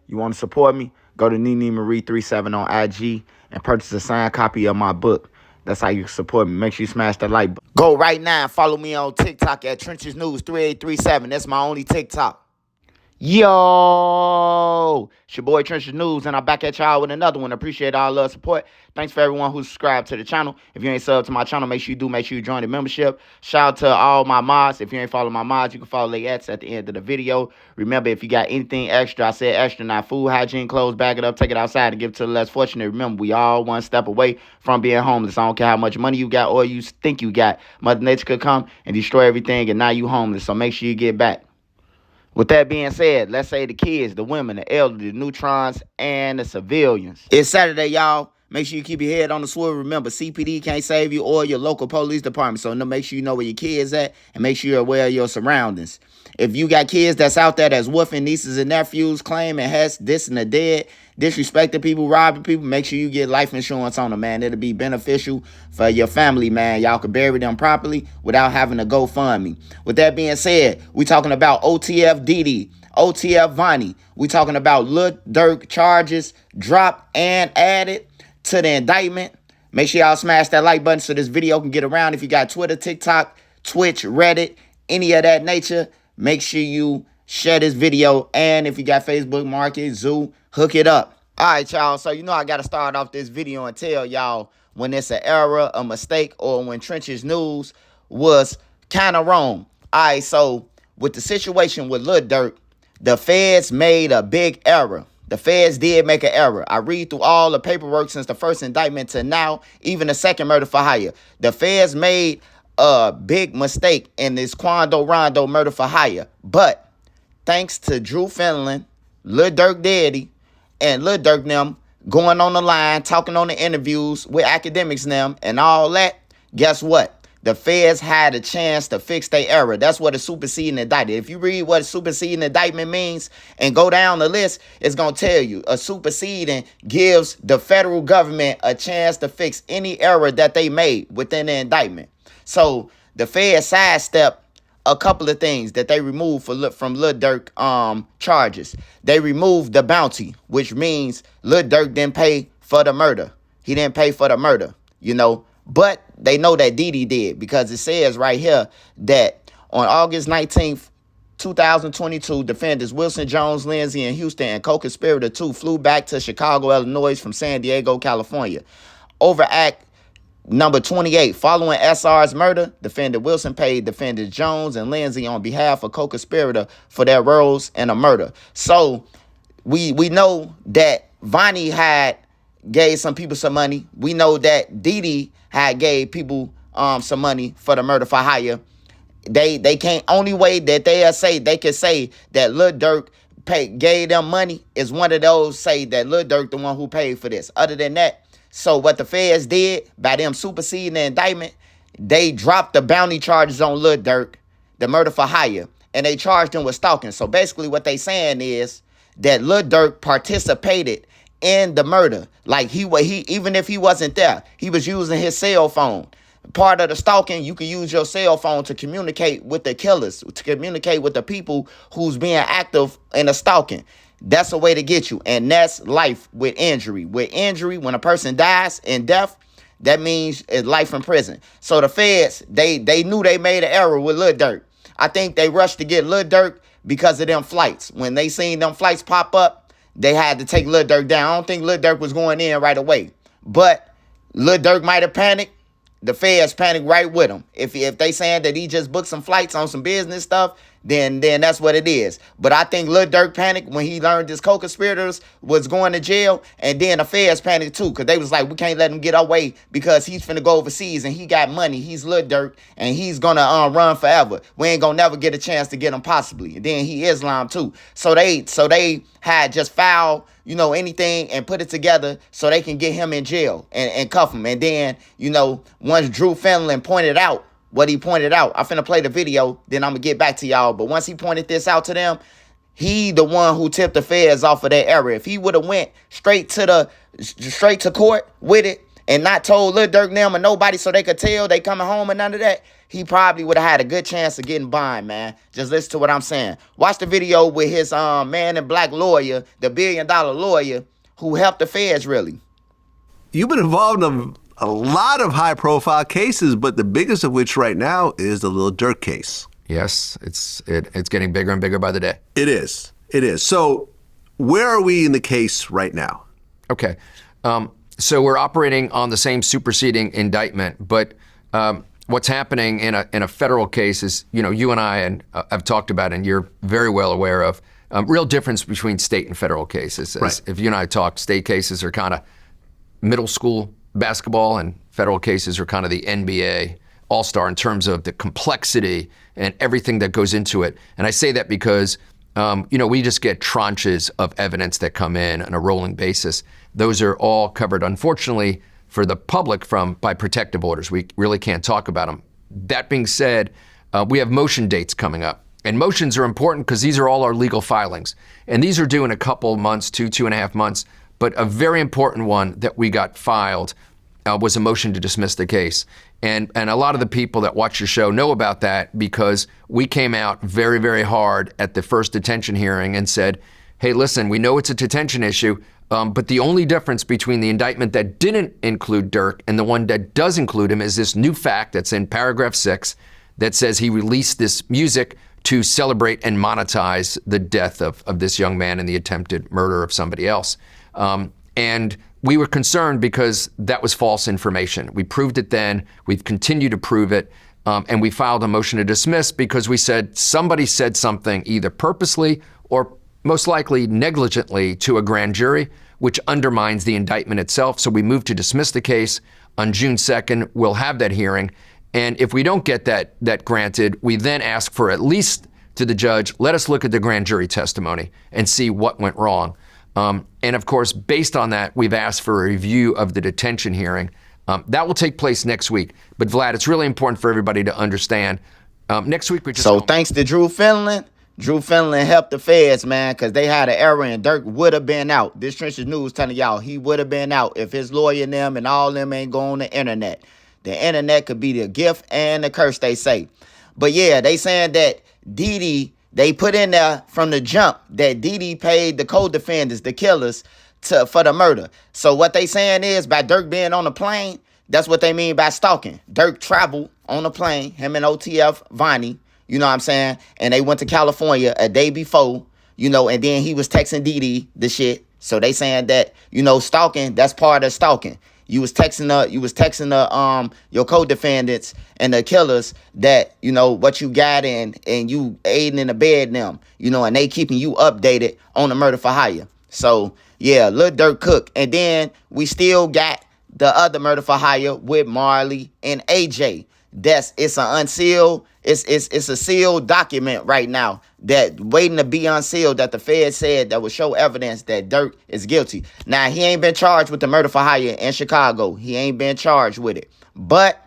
You want to support me? Go to Nene Marie 37 on IG and purchase a signed copy of my book. That's how you support me. Make sure you smash that like button. Go right now and follow me on TikTok at Trenches News 3837. That's my only TikTok. Yo, it's your boy Trenches News, and I'm back at y'all with another one. Appreciate all love support. Thanks for everyone who subscribed to the channel. If you ain't subbed to my channel, make sure you do. Make sure you join the membership. Shout out to all my mods. If you ain't follow my mods, you can follow their ads at the end of the video. Remember, if you got anything extra, I said extra, not food, hygiene, clothes, bag it up, take it outside, and give it to the less fortunate. Remember, we all one step away from being homeless. I don't care how much money you got or you think you got. Mother Nature could come and destroy everything, and now you homeless. So make sure you get back. With that being said, let's say the kids, the women, the elderly, the neutrons, and the civilians. It's Saturday, y'all. Make sure you keep your head on the swivel. Remember, CPD can't save you or your local police department. So make sure you know where your kids at and make sure you're aware of your surroundings. If you got kids that's out there that's woofing nieces and nephews, claiming has this and the dead, disrespecting people, robbing people, make sure you get life insurance on them, man. It'll be beneficial for your family, man. Y'all can bury them properly without having to GoFundMe. With that being said, we talking about OTF Dede, OTF Vonnie. We talking about Lil Durk charges dropped and added to the indictment. Make sure y'all smash that like button so this video can get around. If you got Twitter, TikTok, Twitch, Reddit, any of that nature, make sure you share this video. And if you got Facebook Market, Zoo, hook it up. All right, y'all. So, I got to start off this video and tell y'all when it's an error, a mistake, or when Trenches News was kind of wrong. All right, so with the situation with Lil Durk, the feds made a big error. The feds did make an error. I read through all the paperwork since the first indictment to now, even the second murder for hire. The feds made a big mistake in this Quando Rondo murder for hire. But thanks to Drew Finland, Lil Durk Dede, and Lil Durk them going on the line, talking on the interviews with academics them and all that, guess what? The feds had a chance to fix their error. That's what a superseding indictment. If you read what a superseding indictment means and go down the list, it's going to tell you a superseding gives the federal government a chance to fix any error that they made within the indictment. So the feds sidestepped a couple of things that they removed from Lil Durk charges. They removed the bounty, which means Lil Durk didn't pay for the murder. He didn't pay for the murder, But they know that Dede did because it says right here that on August 19th, 2022, defendants Wilson, Jones, Lindsay, and Houston and co-conspirator 2 flew back to Chicago, Illinois from San Diego, California. Over Act number 28, following SR's murder, defendant Wilson paid defendants Jones and Lindsay on behalf of co-conspirator for their roles in a murder. So we know that Vonnie had gave some people some money. We know that Dede had gave people some money for the murder for hire. They can't, only way that they can say that Lil Durk gave them money is one of those say that Lil Durk the one who paid for this. Other than that, so what the feds did by them superseding the indictment, they dropped the bounty charges on Lil Durk, the murder for hire, and they charged him with stalking. So basically what they saying is that Lil Durk participated in the murder. Like he even if he wasn't there, he was using his cell phone. Part of the stalking, you can use your cell phone to communicate with the killers, to communicate with the people who's being active in a stalking. That's a way to get you. And that's life with injury. With injury, when a person dies in death, that means it's life in prison. So the feds, they knew they made an error with Lil Durk. I think they rushed to get Lil Durk because of them flights. When they seen them flights pop up, they had to take Lil Durk down. I don't think Lil Durk was going in right away. But Lil Durk might have panicked. The feds panicked right with him. If they saying that he just booked some flights on some business stuff, then that's what it is. But I think Lil Durk panicked when he learned his co-conspirators was going to jail. And then the feds panicked too, because they was like, we can't let him get away because he's finna go overseas and he got money. He's Lil Durk and he's gonna run forever. We ain't gonna never get a chance to get him possibly. And then he Islam too. So they had just filed, anything and put it together so they can get him in jail and cuff him. And then, once Drew Finland pointed out what he pointed out, I'm finna play the video, then I'm gonna get back to y'all. But once he pointed this out to them, he the one who tipped the feds off of that error. If he would have went straight to court with it, and not told Lil Durk them or nobody so they could tell they coming home and none of that, he probably would have had a good chance of getting bond, man. Just listen to what I'm saying. Watch the video with his man in black lawyer, the $1 billion lawyer who helped the feds really. You've been involved in a lot of high-profile cases, but the biggest of which right now is the Lil Durk case. Yes, it's getting bigger and bigger by the day. It is. It is. So where are we in the case right now? Okay. So we're operating on the same superseding indictment, but what's happening in a federal case is, you and I have talked about, and you're very well aware of, real difference between state and federal cases. Right. If you and I talk, state cases are kind of middle school basketball, and federal cases are kind of the NBA all-star in terms of the complexity and everything that goes into it. And I say that because, we just get tranches of evidence that come in on a rolling basis. Those are all covered, unfortunately, for the public by protective orders. We really can't talk about them. That being said, we have motion dates coming up. And motions are important because these are all our legal filings. And these are due in a couple months, 2.5 months. But a very important one that we got filed was a motion to dismiss the case. And a lot of the people that watch your show know about that because we came out very, very hard at the first detention hearing and said, hey, listen, we know it's a detention issue, but the only difference between the indictment that didn't include Durk and the one that does include him is this new fact that's in paragraph 6 that says he released this music to celebrate and monetize the death of this young man and the attempted murder of somebody else. And we were concerned because that was false information. We proved it then. We've continued to prove it. And we filed a motion to dismiss because we said somebody said something either purposely or most likely negligently to a grand jury, which undermines the indictment itself. So we moved to dismiss the case. On June 2nd, we'll have that hearing. And if we don't get that granted, we then ask for at least to the judge, let us look at the grand jury testimony and see what went wrong. And of course, based on that, we've asked for a review of the detention hearing. That will take place next week. But Vlad, it's really important for everybody to understand. Next week, we're just thanks to Drew Finland. Drew Finland helped the feds, man, because they had an error and Durk would have been out. This Trenches News telling y'all he would have been out if his lawyer and them and all them ain't go on the internet. The internet could be the gift and the curse, they say. But yeah, they saying that Dede, they put in there from the jump that Dede paid the co-defendants, the killers, for the murder. So what they saying is by Durk being on the plane, that's what they mean by stalking. Durk traveled on the plane, him and OTF Vonnie, you know what I'm saying? And they went to California a day before, and then he was texting Dede the shit. So they saying that, stalking, that's part of stalking. You was texting your co-defendants and the killers that, what you got and you aiding in the bed them, and they keeping you updated on the murder for hire. So yeah, Lil Durk cook. And then we still got the other murder for hire with Marley and AJ. It's an unsealed, it's a sealed document right now that waiting to be unsealed that the Fed said that will show evidence that Durk is guilty. Now, he ain't been charged with the murder for hire in Chicago. He ain't been charged with it. But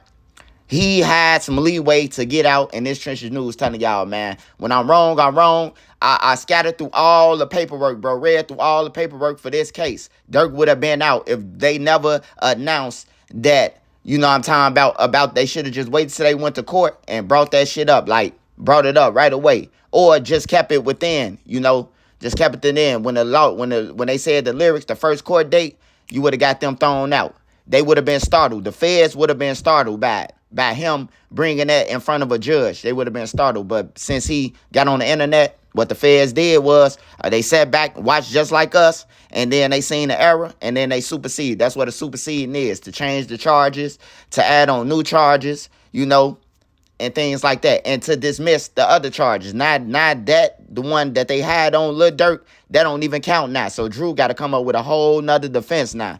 he had some leeway to get out, and this Trenches News telling y'all, man, when I'm wrong, I'm wrong. I scattered through all the paperwork, bro, read through all the paperwork for this case. Durk would have been out if they never announced that, I'm talking about they should have just waited till they went to court and brought that shit up, brought it up right away. Or just kept it within, just kept it within. When they said the lyrics, the first court date, you would have got them thrown out. They would have been startled. The feds would have been startled by him bringing that in front of a judge. They would have been startled. But since he got on the internet, what the feds did was they sat back, watched just like us, and then they seen the error, and then they supersede. That's what a superseding is, to change the charges, to add on new charges, and things like that, and to dismiss the other charges. Not that the one that they had on Lil Durk, that don't even count now. So Drew got to come up with a whole nother defense now,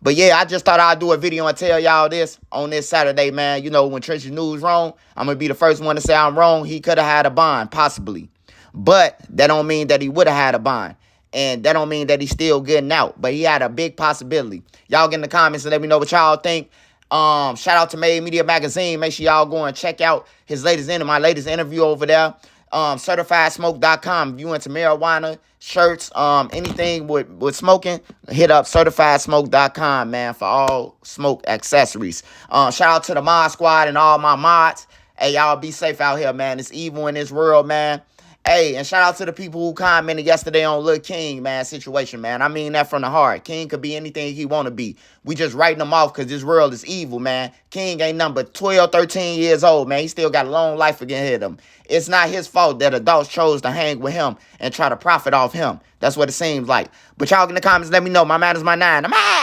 But yeah, I just thought I'd do a video and tell y'all this on this Saturday, man. When Trenches News wrong, I'm going to be the first one to say I'm wrong. He could have had a bond, possibly. But that don't mean that he would have had a bond. And that don't mean that he's still getting out. But he had a big possibility. Y'all get in the comments and let me know what y'all think. Shout out to Made Media Magazine. Make sure y'all go and check out my latest interview over there. CertifiedSmoke.com. If you into marijuana, shirts, anything with smoking, hit up CertifiedSmoke.com, man, for all smoke accessories. Shout out to the mod squad and all my mods. Hey, y'all be safe out here, man. It's evil in this world, man. Hey, and shout out to the people who commented yesterday on Lil King, man, situation, man. I mean that from the heart. King could be anything he want to be. We just writing him off because this world is evil, man. King ain't nothing but 12, 13 years old, man. He still got a long life ahead of him. It's not his fault that adults chose to hang with him and try to profit off him. That's what it seems like. But y'all in the comments, let me know. My man is my 9. I'm out.